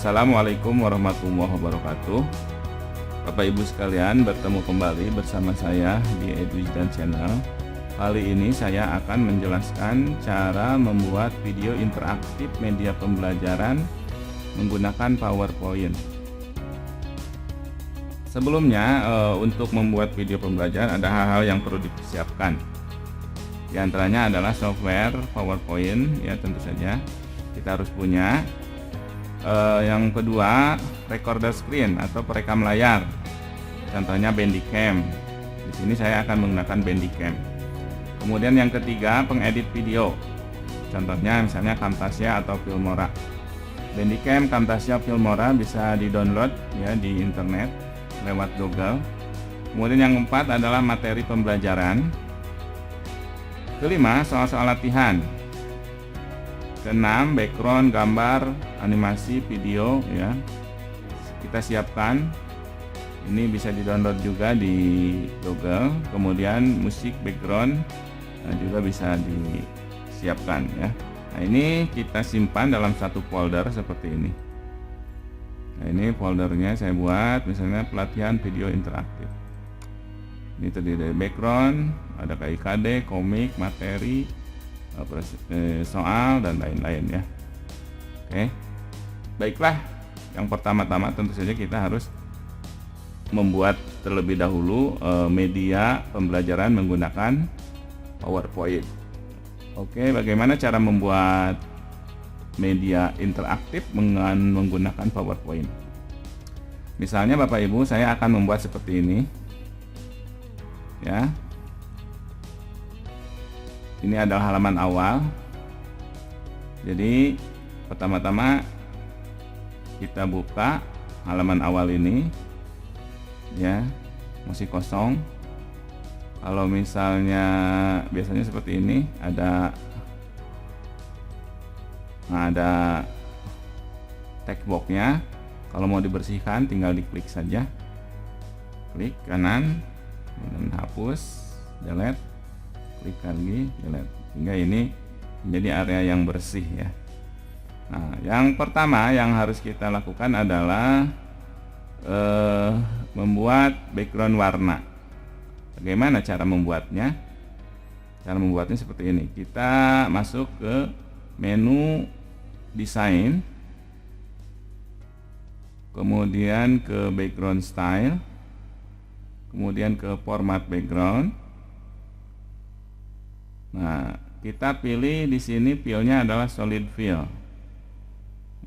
Assalamualaikum warahmatullahi wabarakatuh. Bapak Ibu sekalian, bertemu kembali bersama saya di Edwijdan Channel. Kali ini saya akan menjelaskan cara membuat video interaktif media pembelajaran menggunakan PowerPoint. Sebelumnya, untuk membuat video pembelajaran ada hal-hal yang perlu dipersiapkan. Di antaranya adalah software PowerPoint, ya tentu saja kita harus punya. Yang kedua, recorder screen atau perekam layar. Contohnya Bandicam. Di sini saya akan menggunakan Bandicam. Kemudian yang ketiga, pengedit video. Contohnya misalnya Camtasia atau Filmora. Bandicam, Camtasia, Filmora bisa di-download ya di internet lewat Google. Kemudian yang keempat adalah materi pembelajaran. Kelima, soal-soal latihan. Keenam, background, gambar, animasi, video ya. Kita siapkan. Ini bisa di-download juga di Google. Kemudian musik background juga bisa disiapkan ya. Nah, ini kita simpan dalam satu folder seperti ini. Nah, ini foldernya saya buat misalnya pelatihan video interaktif. Ini terdiri dari background, ada KIKD, komik, materi, soal dan lain-lain ya. Oke, baiklah. Yang pertama-tama tentu saja kita harus membuat terlebih dahulu media pembelajaran menggunakan PowerPoint. Oke, bagaimana cara membuat media interaktif menggunakan PowerPoint? Misalnya Bapak Ibu, saya akan membuat seperti ini ya. Ini adalah halaman awal. Jadi pertama-tama kita buka halaman awal ini ya, masih kosong. Kalau misalnya biasanya seperti ini ada text box-nya. Kalau mau dibersihkan tinggal diklik saja. Klik kanan, kemudian hapus, delete. Klik lagi, delete, hingga ini menjadi area yang bersih ya. Nah, yang pertama yang harus kita lakukan adalah membuat background warna. Bagaimana cara membuatnya? Cara membuatnya seperti ini. Kita masuk ke menu desain, kemudian ke background style, kemudian ke format background. Nah, kita pilih di sini filenya adalah solid fill.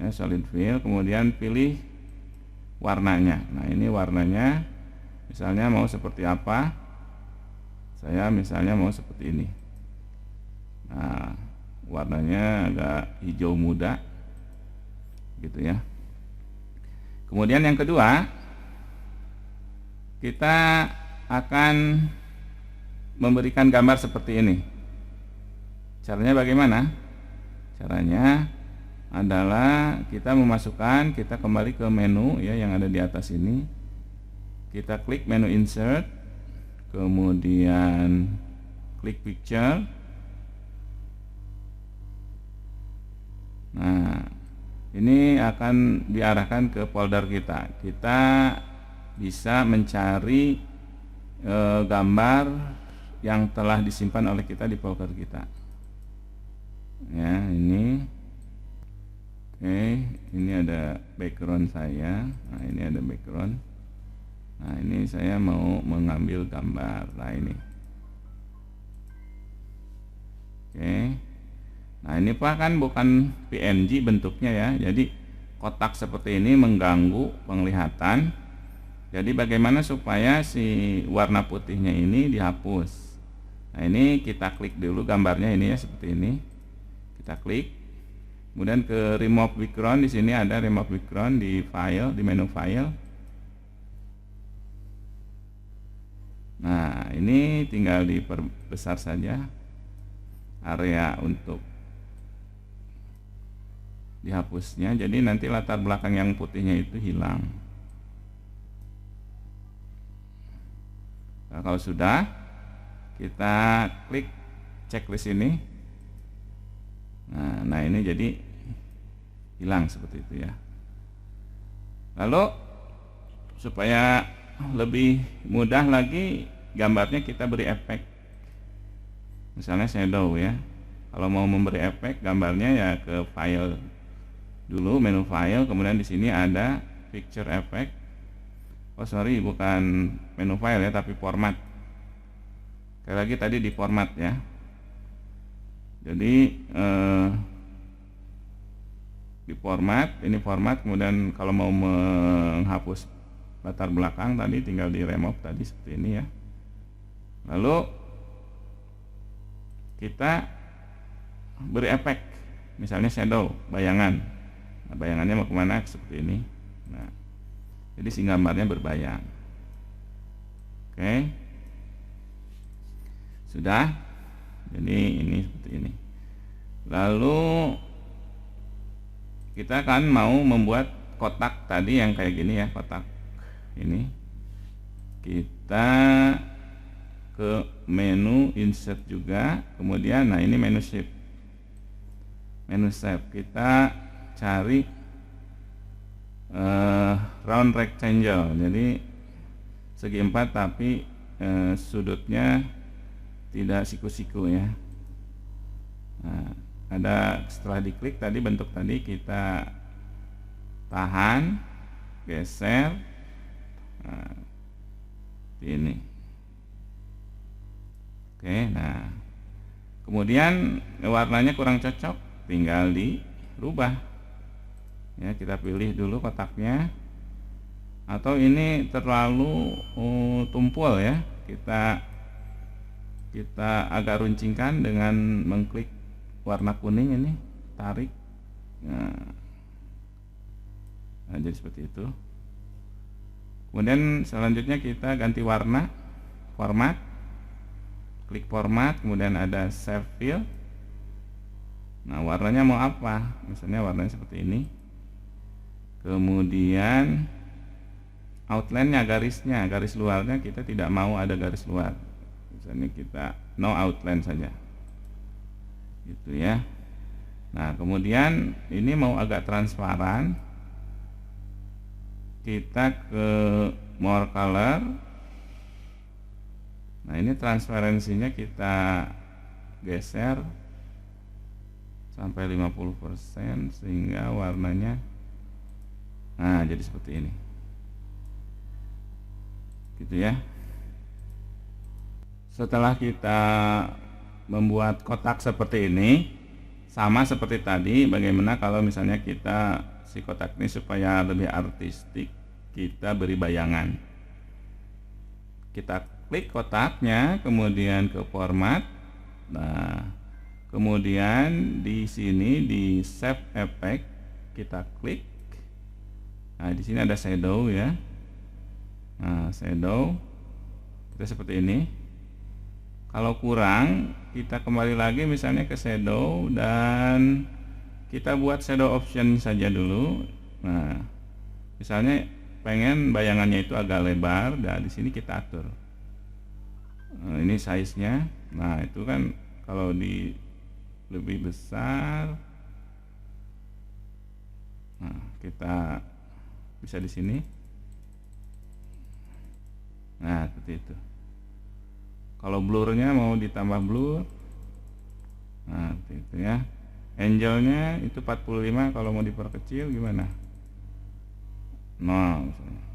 Ya, solid fill, kemudian pilih warnanya. Nah, ini warnanya misalnya mau seperti apa? Saya misalnya mau seperti ini. Nah, warnanya agak hijau muda. Gitu ya. Kemudian yang kedua, kita akan memberikan gambar seperti ini. Caranya bagaimana? Caranya adalah kita kembali ke menu ya yang ada di atas ini. Kita klik menu insert, kemudian klik picture. Nah, ini akan diarahkan ke folder kita. Kita bisa mencari gambar yang telah disimpan oleh kita di folder kita. Ya, ini. Oke, ini ada background saya. Nah, ini ada background. Nah, ini saya mau mengambil gambar. Nah, ini. Oke. Nah, ini kan bukan PNG bentuknya ya. Jadi kotak seperti ini mengganggu penglihatan. Jadi bagaimana supaya si warna putihnya ini dihapus? Nah, ini kita klik dulu gambarnya ini ya seperti ini. Kita klik, kemudian ke remove background. Di sini ada remove background di file, di menu file. Nah, ini tinggal diperbesar saja area untuk dihapusnya. Jadi nanti latar belakang yang putihnya itu hilang. Nah, kalau sudah, kita klik checklist ini. Nah, ini jadi hilang seperti itu ya. Lalu supaya lebih mudah lagi gambarnya kita beri efek. Misalnya shadow ya. Kalau mau memberi efek gambarnya ya ke file dulu, menu file, kemudian di sini ada picture effect. Oh sorry, bukan menu file ya, tapi format. Sekali lagi tadi di format ya. Jadi di format, ini format, kemudian kalau mau menghapus latar belakang tadi tinggal di remove tadi seperti ini ya. Lalu kita beri efek, misalnya shadow, bayangan. Nah, bayangannya mau kemana? Seperti ini. Nah, jadi si gambarnya berbayang. Oke, sudah. Jadi ini seperti ini. Lalu kita kan mau membuat kotak tadi yang kayak gini ya, kotak ini. Kita ke menu insert juga, kemudian nah ini menu shape. Menu shape kita cari round rectangle, jadi segi 4 tapi sudutnya tidak siku-siku ya. Nah, ada setelah diklik tadi bentuk tadi kita tahan, geser, nah, ini. Oke, nah kemudian warnanya kurang cocok, tinggal dirubah ya. Kita pilih dulu kotaknya, atau ini terlalu tumpul ya, kita agak runcingkan dengan mengklik warna kuning ini, tarik. Nah, jadi seperti itu. Kemudian selanjutnya kita ganti warna, format, klik format, kemudian ada save fill. Nah, warnanya mau apa? Misalnya warnanya seperti ini. Kemudian outline-nya, garis luarnya kita tidak mau ada garis luar. Misalnya kita no outline saja. Gitu ya. Nah, kemudian ini mau agak transparan. Kita ke more color. Nah, ini transparansinya kita geser sampai 50% sehingga warnanya jadi seperti ini. Gitu ya. Setelah kita membuat kotak seperti ini, sama seperti tadi, bagaimana kalau misalnya kita si kotak ini supaya lebih artistik, kita beri bayangan. Kita klik kotaknya, kemudian ke format. Nah, kemudian di sini di save effect kita klik. Nah, di sini ada shadow ya. Nah, shadow kita seperti ini. Kalau kurang, kita kembali lagi misalnya ke shadow dan kita buat shadow option saja dulu. Nah, misalnya pengen bayangannya itu agak lebar, dan di sini kita atur. Nah, ini size-nya. Nah, itu kan kalau di lebih besar, nah kita bisa di sini. Nah, seperti itu. Kalau blurnya mau ditambah blur, nah seperti itu ya. Angle-nya itu 45, kalau mau diperkecil gimana? 0 misalnya.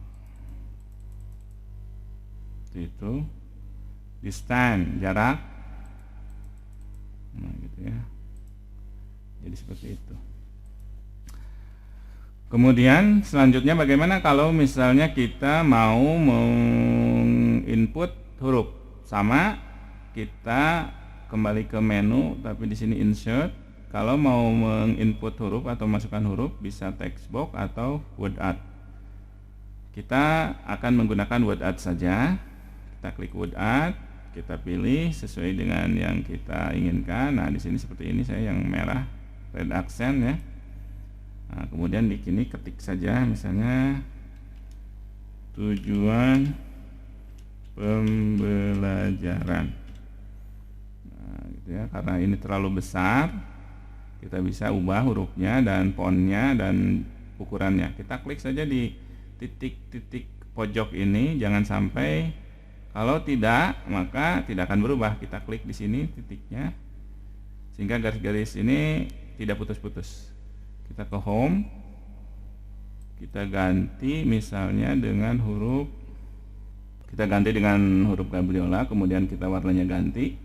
Seperti itu. Distance, jarak. Nah, gitu ya. Jadi seperti itu. Kemudian selanjutnya bagaimana kalau misalnya kita mau menginput huruf? Sama, kita kembali ke menu, tapi di sini insert. Kalau mau menginput huruf atau masukkan huruf bisa text box atau word art. Kita akan menggunakan word art saja. Kita klik word art, kita pilih sesuai dengan yang kita inginkan. Nah, di sini seperti ini, saya yang merah, red accent ya. Nah, kemudian di sini ketik saja misalnya tujuan pembelajaran. Nah, gitu ya. Karena ini terlalu besar, kita bisa ubah hurufnya dan fontnya dan ukurannya. Kita klik saja di titik-titik pojok ini jangan sampai, kalau tidak maka tidak akan berubah. Kita klik di sini titiknya sehingga garis-garis ini tidak putus-putus. Kita ke home, kita ganti misalnya dengan huruf, Gabriola, kemudian kita warnanya ganti,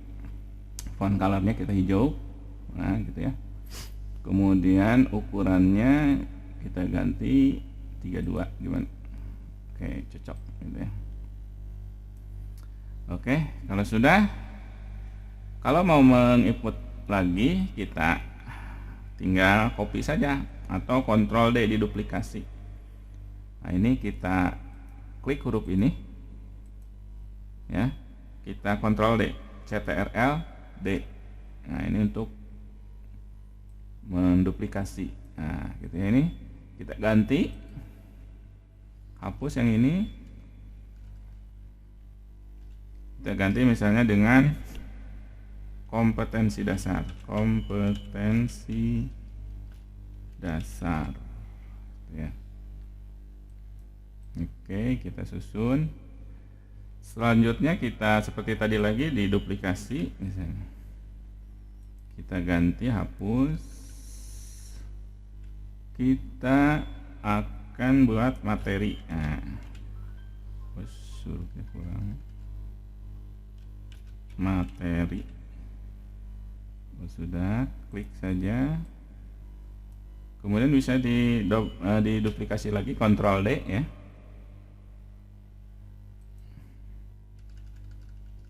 font colornya kita hijau, nah gitu ya. Kemudian ukurannya kita ganti 32, gimana? Oke, cocok gitu ya. Oke, kalau sudah, kalau mau menginput lagi kita tinggal copy saja atau Ctrl D di duplikasi. Nah, ini kita klik huruf ini ya, kita Ctrl D, Ctrl D. Nah, ini untuk menduplikasi. Nah, gitu ya, ini kita ganti, hapus yang ini, kita ganti misalnya dengan kompetensi dasar, ya. Oke, kita susun. Selanjutnya kita seperti tadi lagi di duplikasi, misalnya kita ganti, hapus, kita akan buat materi. Nah, hurufnya kurang, materi. Sudah, klik saja. Kemudian bisa diduplikasi lagi, Ctrl D ya.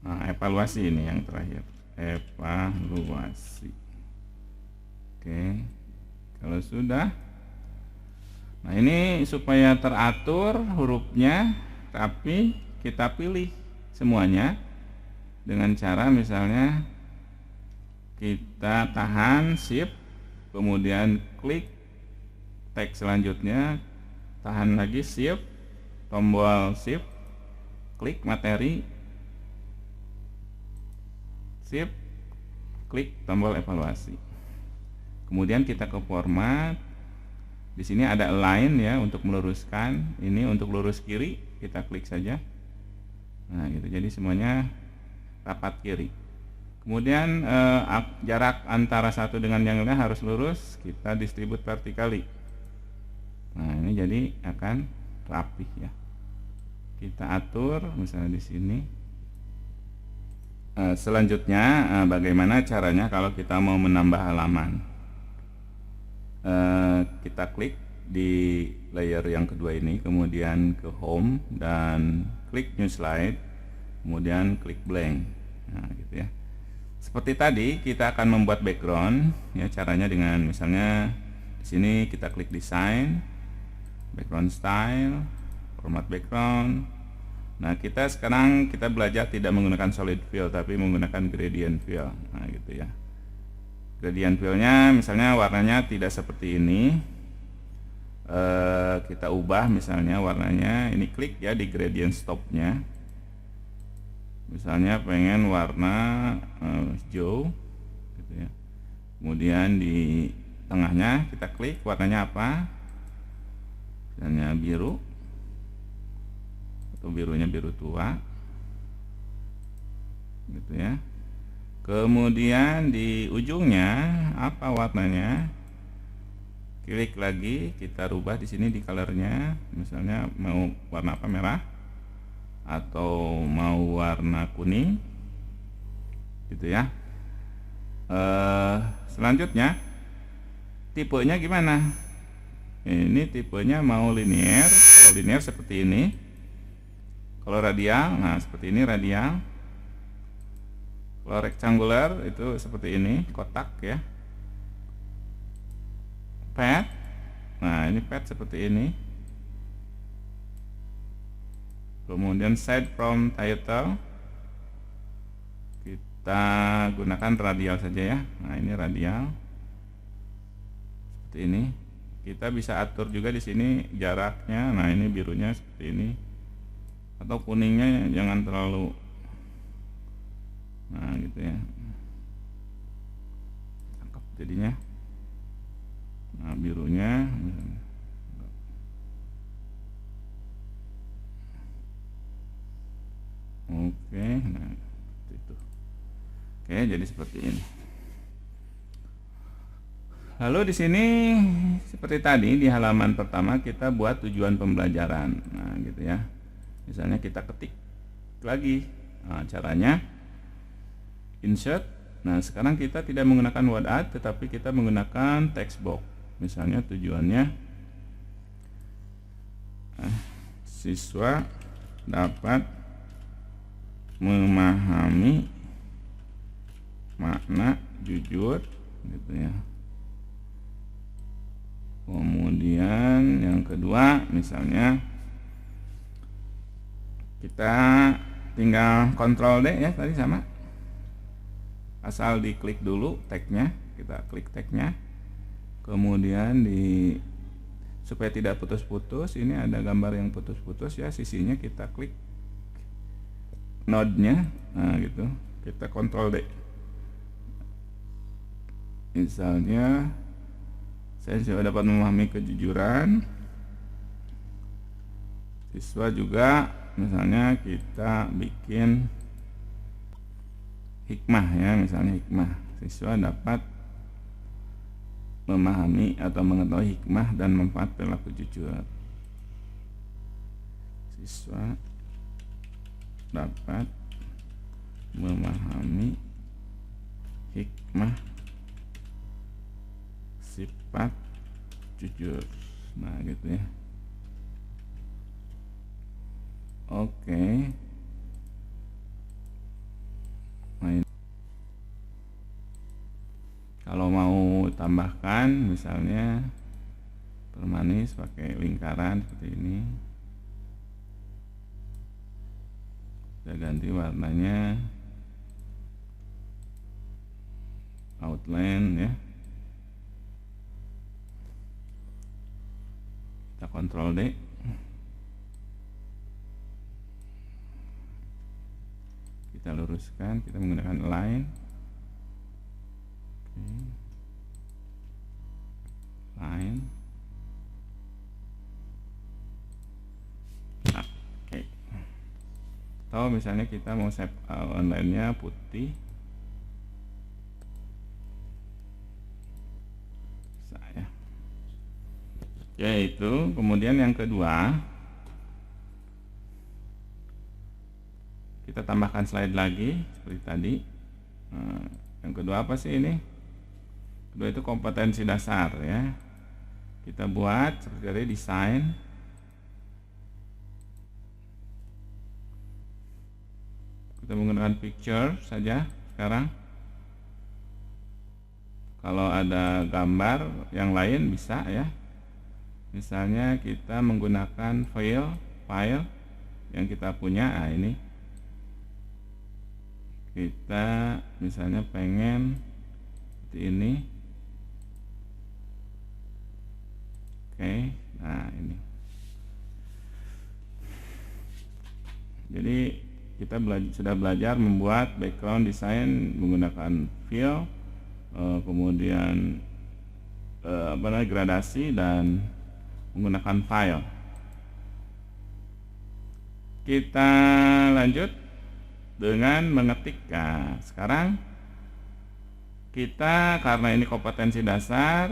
Nah, evaluasi ini yang terakhir, evaluasi. Oke, kalau sudah, nah ini supaya teratur hurufnya rapi, kita pilih semuanya dengan cara misalnya kita tahan shift, kemudian klik teks selanjutnya, tahan lagi shift, tombol shift, klik materi, shift, klik tombol evaluasi. Kemudian kita ke format. Di sini ada align ya untuk meluruskan. Ini untuk lurus kiri, kita klik saja. Nah, gitu. Jadi semuanya rapat kiri. Kemudian jarak antara satu dengan yang lain harus lurus, kita distribute vertikali. Nah, ini jadi akan rapih ya. Kita atur misalnya di sini. Selanjutnya bagaimana caranya kalau kita mau menambah halaman. Kita klik di layer yang kedua ini, kemudian ke home dan klik new slide, kemudian klik blank. Nah, gitu ya. Seperti tadi kita akan membuat background ya, caranya dengan misalnya di sini kita klik design, background style, format background. Nah, sekarang kita belajar tidak menggunakan solid fill tapi menggunakan gradient fill. Nah, gitu ya. Gradient fill-nya misalnya warnanya tidak seperti ini. Kita ubah misalnya warnanya, ini klik ya di gradient stop-nya. Misalnya pengen warna hijau gitu ya. Kemudian di tengahnya kita klik warnanya apa, misalnya biru atau birunya biru tua gitu ya. Kemudian di ujungnya apa warnanya, klik lagi, kita rubah di sini di colornya, misalnya mau warna apa, merah atau mau warna kuning gitu ya. Selanjutnya tipenya gimana, ini tipenya mau linear, kalau linear seperti ini, kalau radial, nah seperti ini radial, kalau rectangular itu seperti ini, kotak ya. Pad, nah ini pad seperti ini. Kemudian side from title, kita gunakan radial saja ya. Nah, ini radial seperti ini. Kita bisa atur juga di sini jaraknya. Nah, ini birunya seperti ini, atau kuningnya jangan terlalu, nah gitu ya, cakep jadinya. Nah, birunya Oke, jadi seperti ini. Lalu di sini seperti tadi di halaman pertama kita buat tujuan pembelajaran. Nah, gitu ya. Misalnya kita ketik lagi. Nah, caranya insert. Nah, sekarang kita tidak menggunakan word art tetapi kita menggunakan text box. Misalnya tujuannya siswa dapat memahami makna jujur gitu ya. Kemudian yang kedua misalnya kita tinggal Ctrl D ya, tadi sama, asal diklik dulu tagnya, kita klik tagnya, kemudian supaya tidak putus-putus, ini ada gambar yang putus-putus ya, sisinya kita klik node-nya, nah gitu, kita Ctrl D. Misalnya saya sudah dapat memahami kejujuran. Siswa juga misalnya kita bikin hikmah ya, misalnya hikmah. Siswa dapat memahami atau mengetahui hikmah dan manfaat perilaku jujur. Siswa dapat memahami hikmah sifat jujur. Nah gitu ya. Oke. Nah, kalau mau tambahkan misalnya permanis pakai lingkaran seperti ini, kita ganti warnanya outline ya, kita Ctrl D, kita luruskan, kita menggunakan line. Line. Oke. Atau misalnya kita mau save online-nya putih, saya. Yaitu kemudian yang kedua kita tambahkan slide lagi seperti tadi. Nah, yang kedua apa sih ini? Kedua itu kompetensi dasar ya. Kita buat seperti tadi, desain. Kita menggunakan picture saja sekarang. Kalau ada gambar yang lain bisa ya. Misalnya kita menggunakan file yang kita punya. Nah, ini kita misalnya pengen seperti ini. Oke, nah ini. Jadi kita sudah belajar membuat background design menggunakan fill, kemudian gradasi dan menggunakan file. Kita lanjut dengan mengetik. Nah, sekarang kita karena ini kompetensi dasar,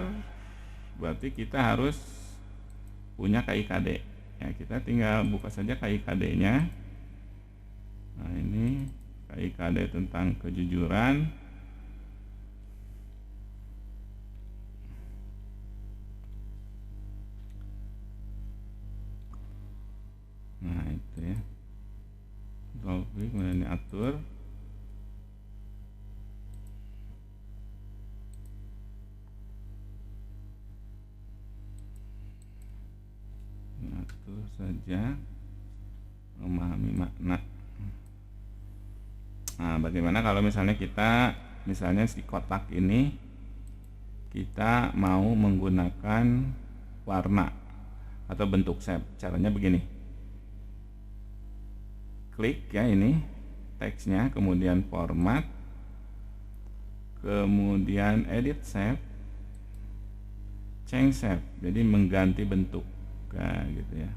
berarti kita harus punya KIKD ya. Kita tinggal buka saja KIKD-nya. Nah, ini KIKD tentang kejujuran. Nah, itu ya. Topik kemudian diatur. Atur saja, memahami makna. Nah, bagaimana kalau misalnya kita di kotak ini kita mau menggunakan warna atau bentuk shape? Caranya begini. Klik ya ini teksnya, kemudian format, kemudian edit shape, change shape, jadi mengganti bentuk. Nah, gitu ya.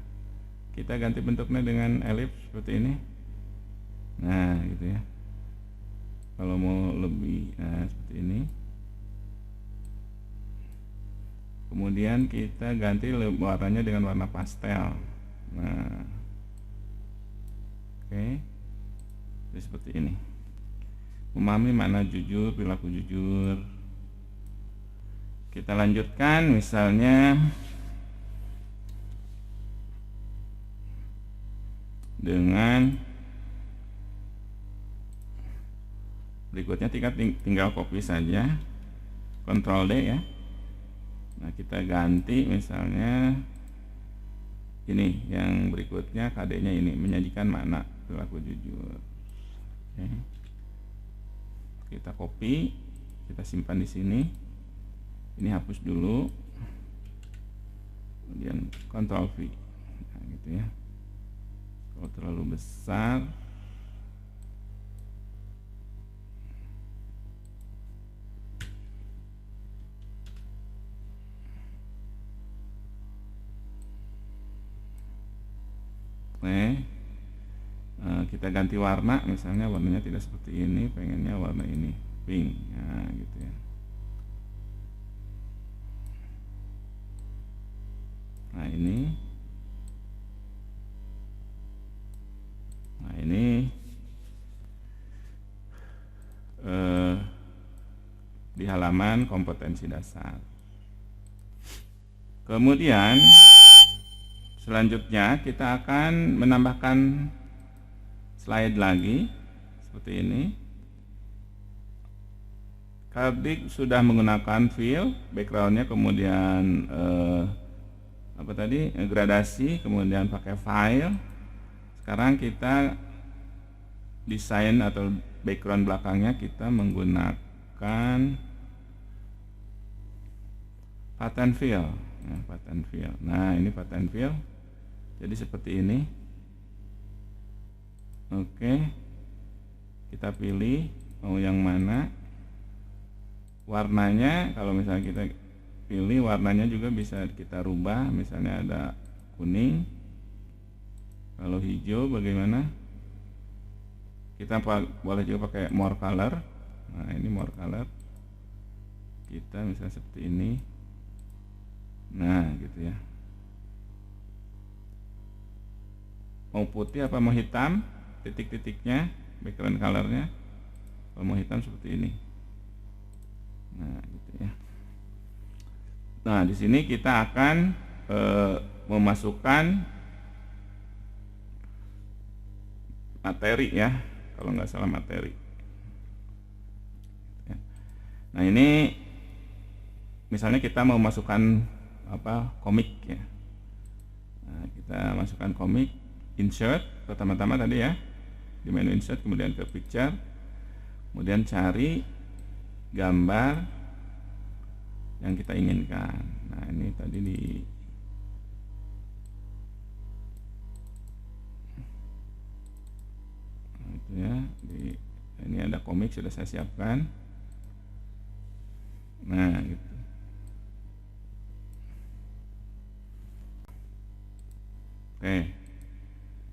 Kita ganti bentuknya dengan ellipse seperti ini. Nah, gitu ya. kalau mau lebih, nah seperti ini. Kemudian kita ganti warnanya dengan warna pastel. Nah, oke, jadi seperti ini. Memahami makna jujur, perilaku jujur. Kita lanjutkan, misalnya dengan berikutnya, tinggal copy saja, Ctrl D ya. Nah, kita ganti misalnya ini, yang berikutnya KD-nya ini, menyajikan makna perilaku jujur. Oke. Kita copy, kita simpan di sini. Ini hapus dulu. Kemudian Ctrl V. Nah, gitu ya. Kalau terlalu besar, kita ganti warna, misalnya warnanya tidak seperti ini, pengennya warna ini, pink. Nah, gitu ya. Nah, ini di halaman kompetensi dasar. Kemudian selanjutnya kita akan menambahkan slide lagi seperti ini. Cardiff sudah menggunakan fill backgroundnya, kemudian gradasi, kemudian pakai file. Sekarang kita desain atau background belakangnya kita menggunakan pattern fill. Nah, ini pattern fill. Jadi seperti ini. Oke, kita pilih mau yang mana. Warnanya, kalau misalnya kita pilih warnanya juga bisa kita rubah, misalnya ada kuning. Kalau hijau bagaimana? Kita boleh juga pakai more color. Nah, ini more color. Kita misalnya seperti ini. Nah, gitu ya. Mau putih apa mau hitam? Titik-titiknya, background colornya. Kalau mau hitam seperti ini. Nah, gitu ya. Nah, di sini kita akan memasukkan materi ya, kalau nggak salah materi. Nah, ini misalnya kita mau masukkan komik ya. Nah, kita masukkan komik, insert pertama-tama tadi ya, di menu insert, kemudian ke picture, kemudian cari gambar yang kita inginkan. Nah, ini tadi ini ada komik sudah saya siapkan. Nah, gitu. Oke,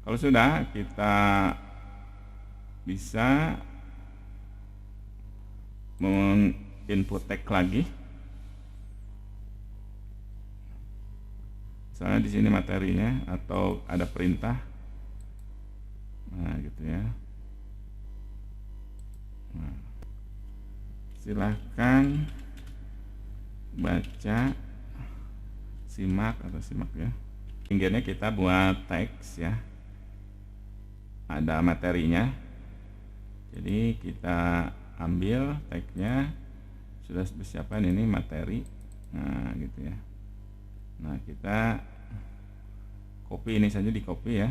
kalau sudah, kita bisa input tag lagi. Misalnya di sini materinya atau ada perintah. Nah, gitu ya. Nah, silahkan baca, simak ya. Pinggirnya kita buat teks ya. Ada materinya. Jadi kita ambil tagnya, sudah disiapkan ini materi. Nah, gitu ya. Nah, kita copy ini saja, di copy ya.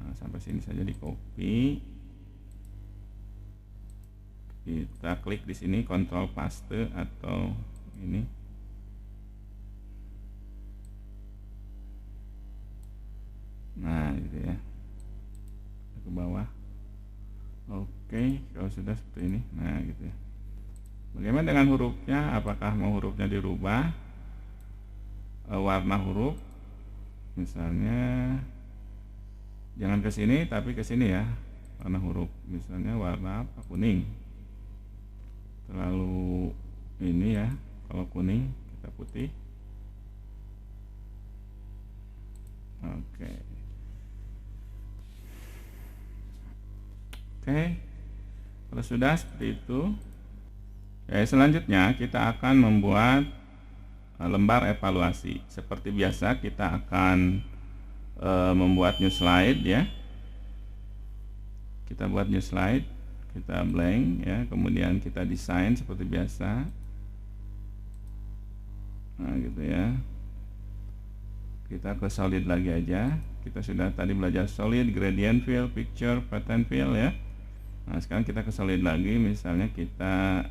Nah, sampai sini saja di copy. Kita klik di sini Ctrl paste atau ini. Nah, gitu ya. Ke bawah. Oke, kalau sudah seperti ini. Nah, gitu ya. Bagaimana dengan hurufnya? Apakah mau hurufnya dirubah? Warna huruf misalnya jangan ke sini tapi ke sini ya, warna huruf, misalnya warna apa, kuning. Terlalu ini ya, kalau kuning kita putih. Oke. Oke. Kalau sudah seperti itu, selanjutnya kita akan membuat lembar evaluasi. Seperti biasa kita akan membuat new slide ya. Kita buat new slide, kita blank ya, kemudian kita desain seperti biasa. Nah, gitu ya. Kita ke solid lagi aja. Kita sudah tadi belajar solid, gradient fill, picture, pattern fill ya. Nah, sekarang kita ke solid lagi, misalnya kita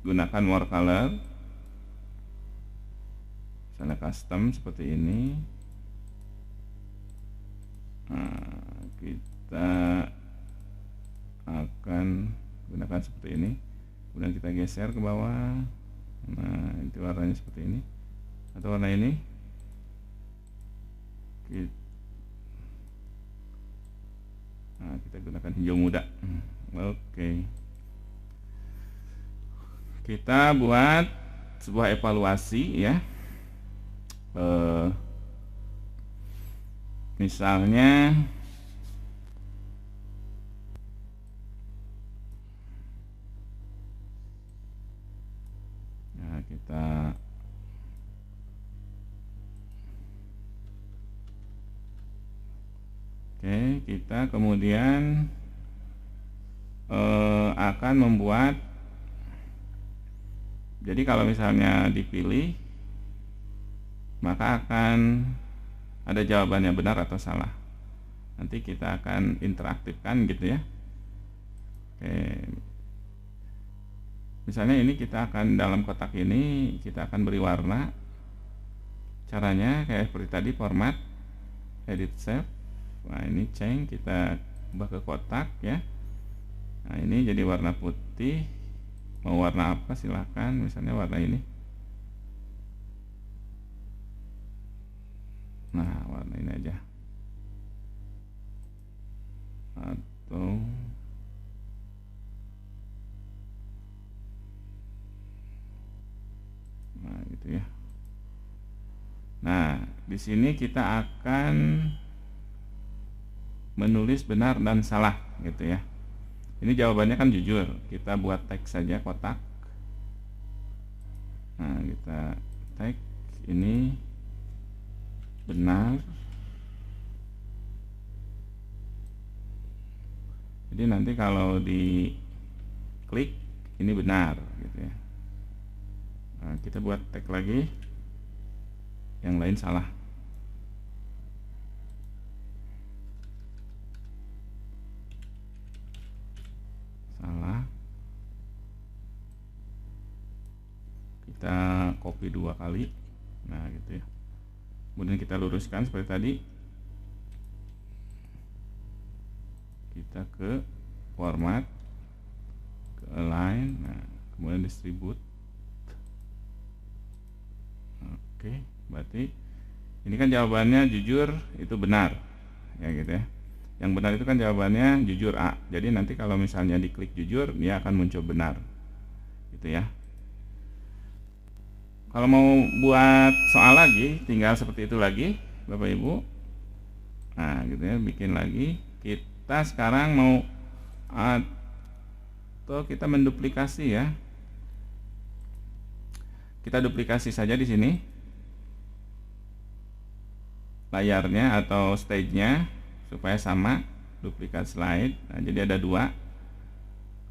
gunakan more color. Misalnya custom seperti ini. Nah, kita akan gunakan seperti ini. Kemudian kita geser ke bawah. Nah, itu warnanya seperti ini. Atau warna ini. Nah, kita gunakan hijau muda. Oke. Kita buat sebuah evaluasi ya. Misalnya kita kita kemudian akan membuat, jadi kalau misalnya dipilih maka akan ada jawabannya benar atau salah. Nanti kita akan interaktifkan gitu ya. Oke. Misalnya ini kita akan dalam kotak ini kita akan beri warna. Caranya kayak seperti tadi, format, edit shape. Nah, ini change, kita ubah ke kotak ya. Nah, ini jadi warna putih. Mau warna apa silahkan, misalnya warna ini. Nah, warna ini aja. Atau nah, gitu ya. Nah, di sini kita akan menulis benar dan salah gitu ya. Ini jawabannya kan jujur. Kita buat teks saja kotak. Nah, kita tag ini benar. Jadi nanti kalau di klik ini benar gitu ya. Nah, kita buat tag lagi, yang lain salah. Salah. Kita copy 2 kali. Nah, gitu ya. Kemudian kita luruskan seperti tadi. Kita ke format, ke align, nah, kemudian distribute. Oke, berarti ini kan jawabannya jujur itu benar ya gitu ya. Yang benar itu kan jawabannya jujur A. Jadi nanti kalau misalnya diklik jujur, dia akan muncul benar gitu ya. Kalau mau buat soal lagi, tinggal seperti itu lagi Bapak Ibu. Nah gitu ya, bikin lagi. Kita sekarang mau atau kita menduplikasi ya. Kita duplikasi saja di sini layarnya atau stage-nya supaya sama, duplikat slide. Nah, jadi ada 2.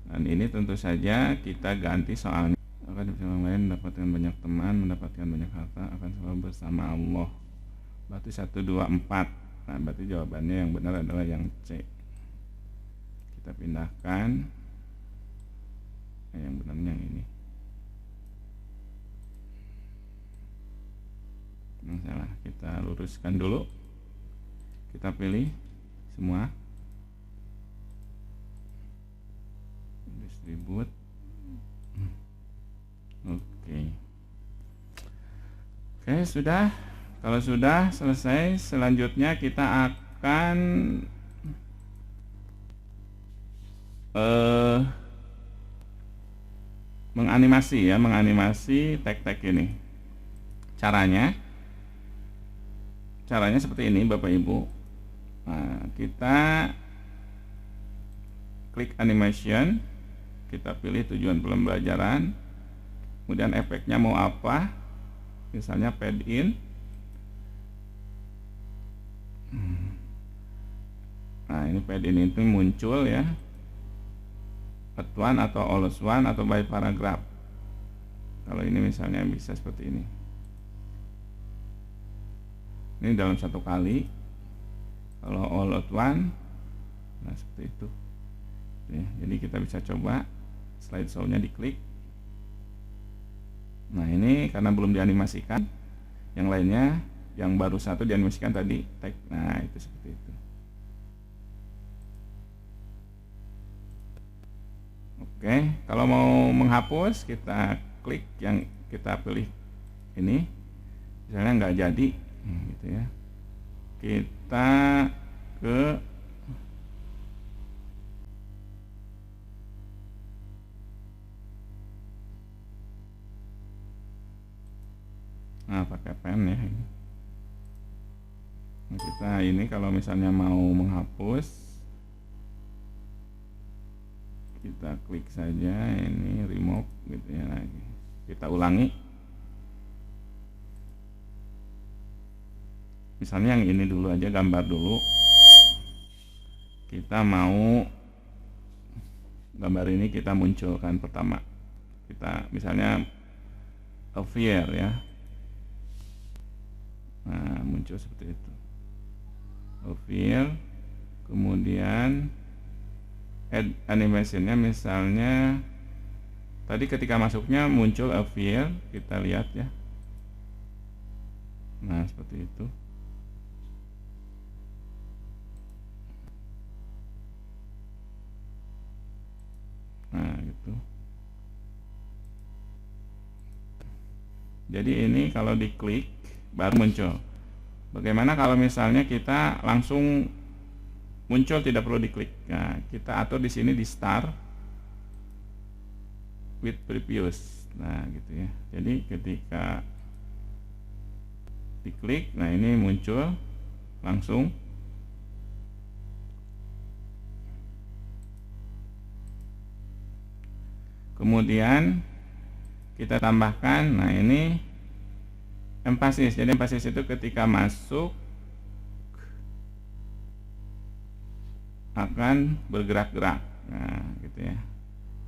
Dan ini tentu saja kita ganti soalnya. Akan bersama orang lain, mendapatkan banyak teman, mendapatkan banyak harta, akan selalu bersama Allah. Berarti 1, 2, 4. Nah, berarti jawabannya yang benar adalah yang C. Kita pindahkan. Nah, yang benarnya yang ini. Yang salah kita luruskan dulu. Kita pilih semua. Distribute. Oke, sudah. Kalau sudah selesai, selanjutnya kita akan menganimasi tag-tag ini. Caranya seperti ini Bapak Ibu. Nah, kita klik animation, kita pilih tujuan pembelajaran, kemudian efeknya mau apa, misalnya fade in. Nah, ini fade in itu muncul ya, at one atau all as one atau by paragraph. Kalau ini misalnya bisa seperti ini. Ini dalam satu kali. Kalau all at one, nah seperti itu. Ya, jadi kita bisa coba slideshow-nya diklik. Nah, ini karena belum dianimasikan. Yang lainnya, yang baru satu dianimasikan tadi tag. Nah, itu seperti itu. Oke, kalau mau menghapus, kita klik yang kita pilih ini. Misalnya nggak jadi, gitu ya. Kita ke pakai pen ya. Nah, kita ini kalau misalnya mau menghapus, kita klik saja ini remove gitu ya lagi. Kita ulangi. Misalnya yang ini dulu aja, gambar dulu. Kita mau gambar ini kita munculkan pertama. Kita misalnya appear ya. Nah, muncul seperti itu. Appear, kemudian add animationnya misalnya tadi ketika masuknya muncul appear, kita lihat ya. Nah, seperti itu. Nah, gitu. Jadi ini kalau diklik baru muncul. Bagaimana kalau misalnya kita langsung muncul tidak perlu diklik? Nah, kita atur di sini di start with previous. Nah, gitu ya. Jadi ketika diklik, nah ini muncul langsung. Kemudian kita tambahkan, nah ini emphasis. Jadi emphasis itu ketika masuk akan bergerak-gerak. Nah, gitu ya.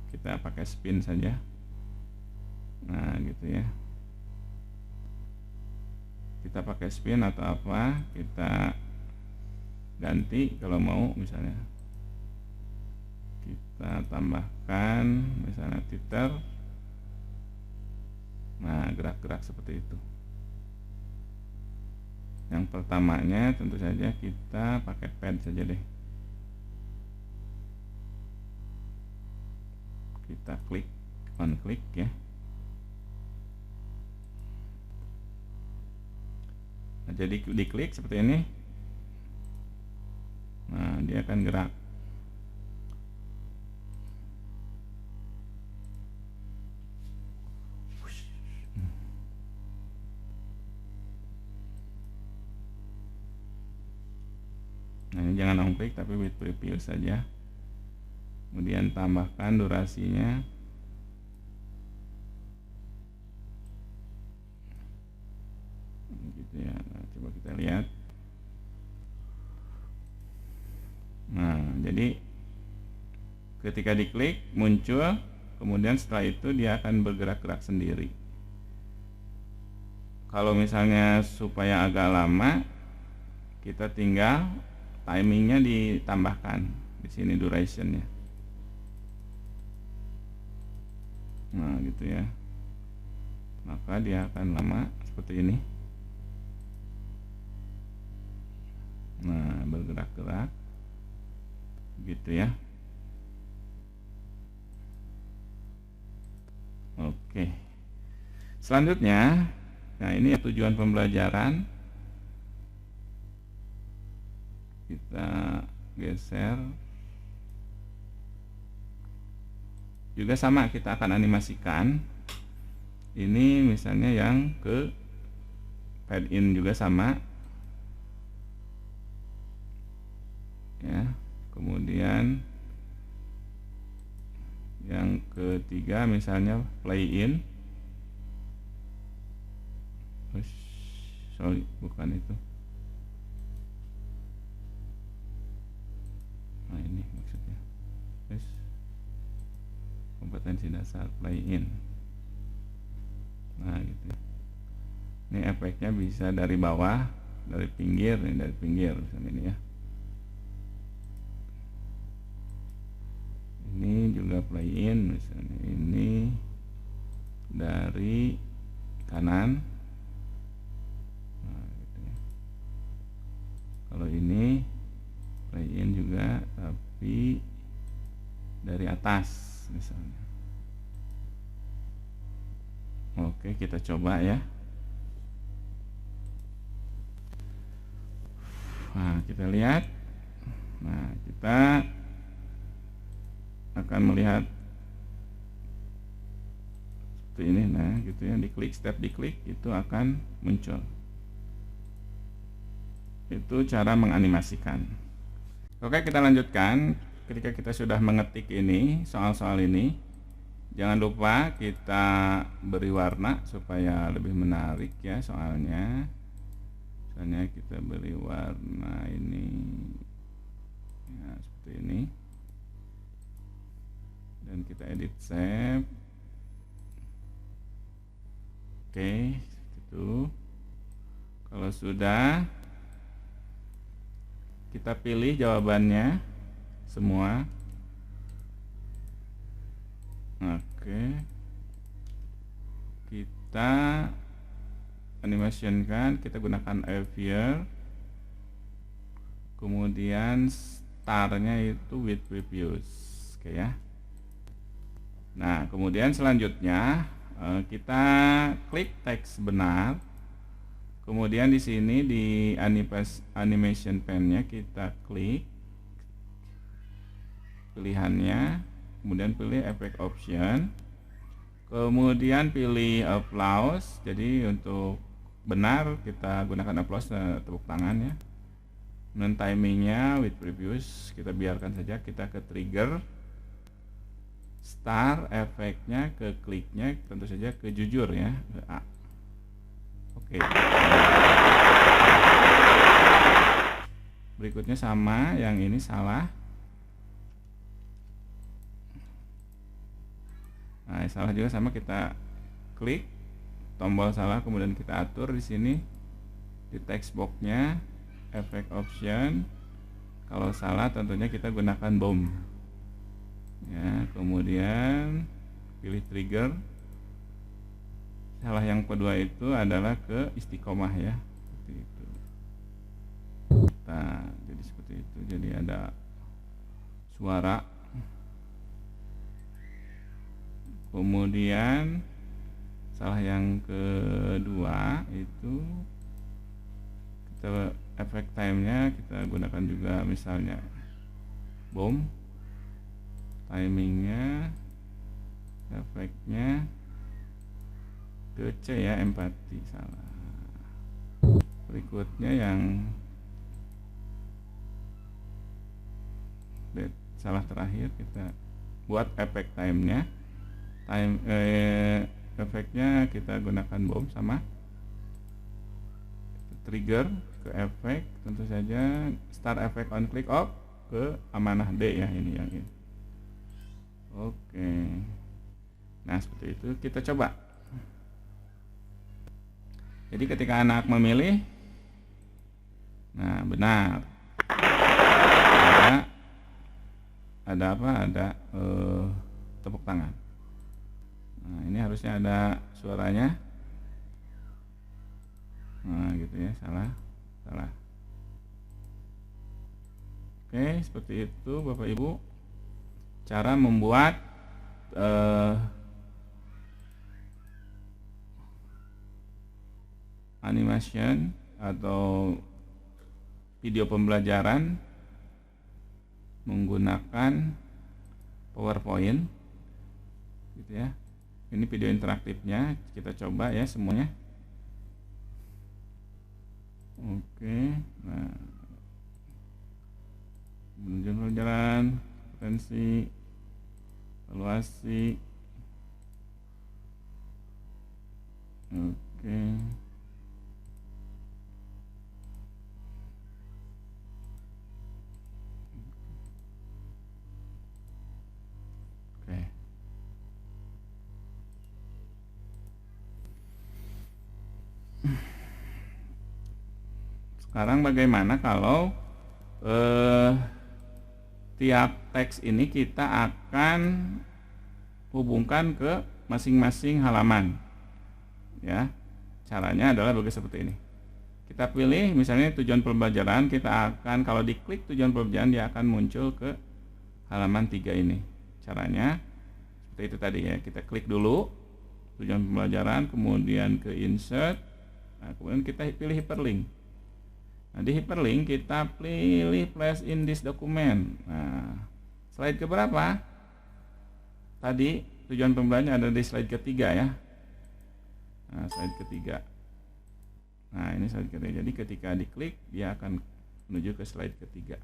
Kita pakai spin saja. Nah, gitu ya. Kita pakai spin atau apa, kita ganti kalau mau misalnya. Kita tambahkan misalnya titer. Nah, gerak-gerak seperti itu. Yang pertamanya tentu saja kita pakai pad saja deh. Kita klik on klik ya. Nah, jadi diklik seperti ini. Nah, dia akan gerak. Nah, ini jangan on klik tapi with preview saja. Kemudian tambahkan durasinya. Gitu ya. Nah, coba kita lihat. Nah, jadi ketika diklik muncul, kemudian setelah itu dia akan bergerak-gerak sendiri. Kalau misalnya supaya agak lama, kita tinggal timingnya ditambahkan di sini durationnya. Nah, gitu ya. Maka dia akan lama seperti ini. Nah, bergerak-gerak gitu ya. Oke. Selanjutnya, nah ini tujuan pembelajaran. kita geser. Juga sama, kita akan animasikan. Ini misalnya yang ke fade in juga sama ya. Kemudian yang ketiga misalnya play in. Sorry, bukan itu. Nah, ini maksudnya. Kompetensi dasar play in. Nah, gitu. Ini efeknya bisa dari bawah, dari pinggir, ini dari pinggir misalnya ini ya. Ini juga play in misalnya, ini dari kanan. Nah, gitu ya. Kalau ini play in juga tapi dari atas misalnya. Oke, kita coba ya. Nah, kita lihat. Nah, kita akan melihat seperti ini. Nah, gitu ya, diklik, step diklik itu akan muncul. Itu cara menganimasikan. Oke, kita lanjutkan. Ketika kita sudah mengetik ini, soal-soal ini, jangan lupa kita beri warna supaya lebih menarik ya soalnya. Misalnya kita beri warna ini ya, seperti ini. Dan kita edit save. Oke, itu. Kalau sudah, kita pilih jawabannya semua. Oke, kita animationkan, kita gunakan Aviar, kemudian startnya itu with previews. Oke ya. Nah, kemudian selanjutnya kita klik teks benar, kemudian di sini di animation pen-nya kita klik pilihannya, kemudian pilih effect option, kemudian pilih applause. Jadi untuk benar kita gunakan applause, tepuk tangan ya. Dan timingnya with previews kita biarkan saja, kita ke trigger, start, efeknya ke kliknya tentu saja ke jujur ya, ke A. Oke. Berikutnya sama, yang ini salah. Nah, salah juga sama, kita klik tombol salah, kemudian kita atur di sini di text box-nya effect option. Kalau salah tentunya kita gunakan bomb. Ya, kemudian pilih trigger. Salah yang kedua itu adalah ke istiqomah ya, seperti itu. Nah, jadi seperti itu. Jadi ada suara. Kemudian salah yang kedua itu kita efek time-nya kita gunakan juga misalnya bomb. Timingnya, efeknya ke C ya, empati, salah. Berikutnya yang salah terakhir, kita buat efek time-nya. Efeknya kita gunakan bomb sama trigger ke efek, tentu saja start effect on click off ke amanah D ya, ini yang ini. Oke, nah seperti itu kita coba. Jadi ketika anak memilih, nah benar, ada apa, ada tepuk tangan. Nah, ini harusnya ada suaranya. Nah, gitu ya, salah. Oke, seperti itu Bapak Ibu. Cara membuat animation atau video pembelajaran menggunakan PowerPoint gitu ya. Ini video interaktifnya, kita coba ya semuanya. Oke, nah menuju pelajaran, kompetensi, evaluasi. Oke. Oke. Sekarang bagaimana kalau tiap teks ini kita akan hubungkan ke masing-masing halaman ya. Caranya adalah seperti ini. Kita pilih misalnya tujuan pembelajaran, kita akan kalau diklik tujuan pembelajaran dia akan muncul ke halaman 3 ini. Caranya seperti itu tadi ya. Kita klik dulu tujuan pembelajaran, kemudian ke insert. Nah, kemudian kita pilih hyperlink. Nah, di hyperlink kita pilih place in this document. Nah, slide ke berapa? Tadi tujuan pembelajarannya ada di slide ketiga ya. Nah, slide ketiga. Nah, ini slide ketiga. Jadi ketika diklik dia akan menuju ke slide ketiga.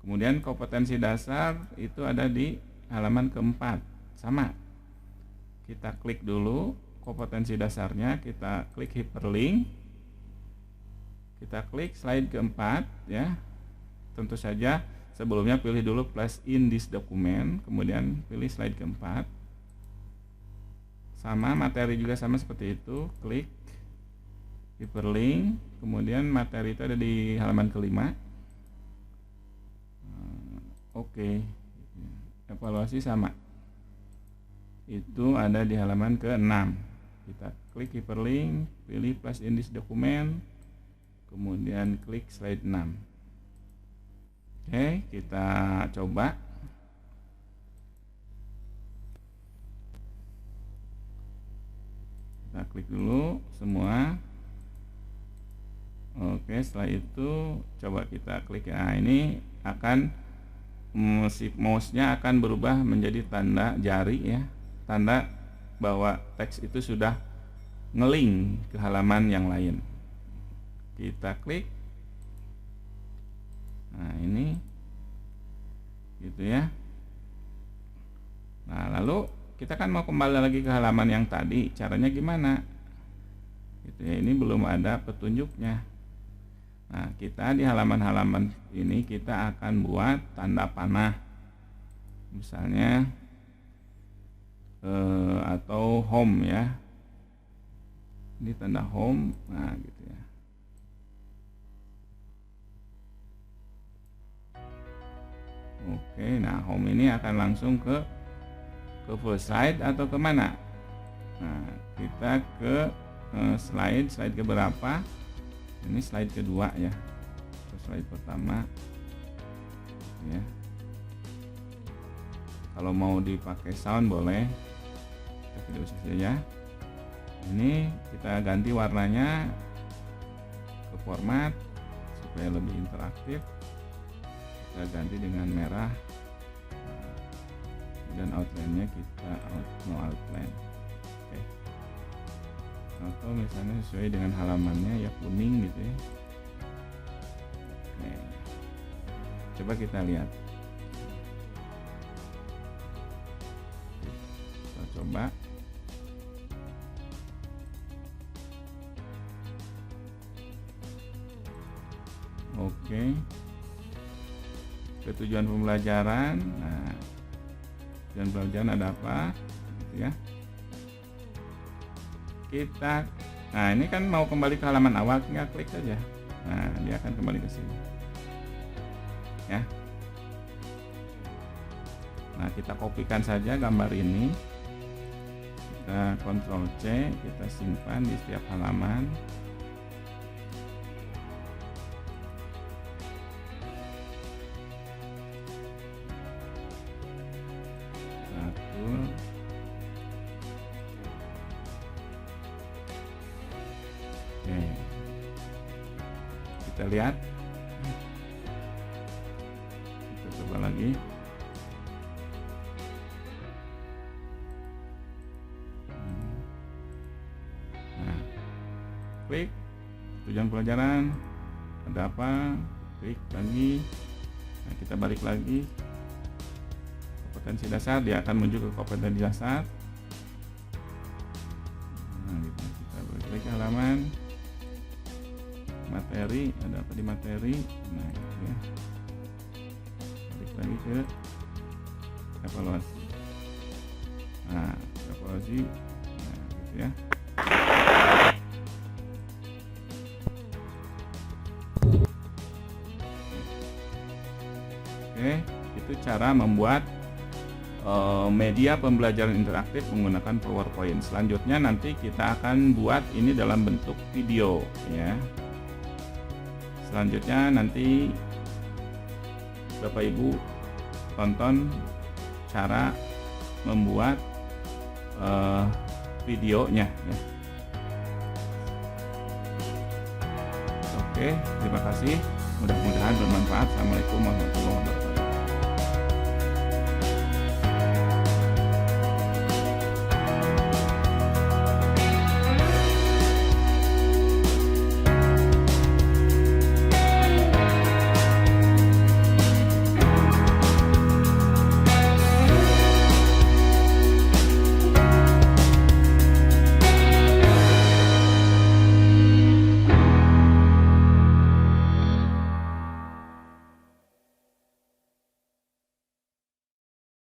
Kemudian kompetensi dasar itu ada di halaman keempat. Sama. Kita klik dulu kompetensi dasarnya, kita klik hyperlink. Kita klik slide keempat ya. Tentu saja sebelumnya pilih dulu place in this document, kemudian pilih slide keempat. Sama materi juga sama seperti itu, klik hyperlink, kemudian materi itu ada di halaman kelima. Oke. Evaluasi sama. Itu ada di halaman ke-6. Kita klik hyperlink, pilih place in this document, kemudian klik slide 6. Oke, kita coba. Kita klik dulu semua. Oke, setelah itu coba kita klik. Nah, ini akan mouse-nya akan berubah menjadi tanda jari ya. Tanda bahwa teks itu sudah ngeling ke halaman yang lain. Kita klik. Nah, ini gitu ya. Nah, lalu kita kan mau kembali lagi ke halaman yang tadi. Caranya gimana? Gitu ya, ini belum ada petunjuknya. Nah, kita di halaman-halaman ini kita akan buat tanda panah. Misalnya atau home ya. Ini tanda home. Nah, gitu ya. Oke, nah home ini akan langsung ke full slide atau kemana? Nah, kita ke slide ke berapa? Ini slide kedua ya. Slide pertama ya. Kalau mau dipakai sound boleh. Kita video saja ya. Ini kita ganti warnanya ke format supaya lebih interaktif. Kita ganti dengan merah dan outline-nya kita no outline. Oke. Atau misalnya sesuai dengan halamannya ya kuning gitu ya. Oke. Coba kita lihat. Kita coba. Oke. Ketujuan pembelajaran. Nah, tujuan pembelajaran ada apa gitu ya. Nah ini kan mau kembali ke halaman awal, tinggal klik saja. Nah, dia akan kembali ke sini ya. Nah, kita kopikan saja gambar ini, kita Ctrl C, kita simpan di setiap halaman. Kita Bisa lihat. Kita coba lagi. Nah, klik tujuan pelajaran, ada apa, klik lagi. Nah, kita balik lagi. Kompetensi dasar, dia akan menuju ke kompetensi dasar. Nah, kita balik lagi ke halaman materi, ada apa di materi. Nah, gitu ya. Balik lagi ke evaluasi. Nah, evaluasi. Nah, gitu ya. Oke, itu cara membuat media pembelajaran interaktif menggunakan PowerPoint. Selanjutnya nanti kita akan buat ini dalam bentuk video ya. Selanjutnya nanti Bapak Ibu tonton cara membuat videonya ya. Oke, terima kasih. Mudah-mudahan bermanfaat. Assalamualaikum warahmatullahi wabarakatuh.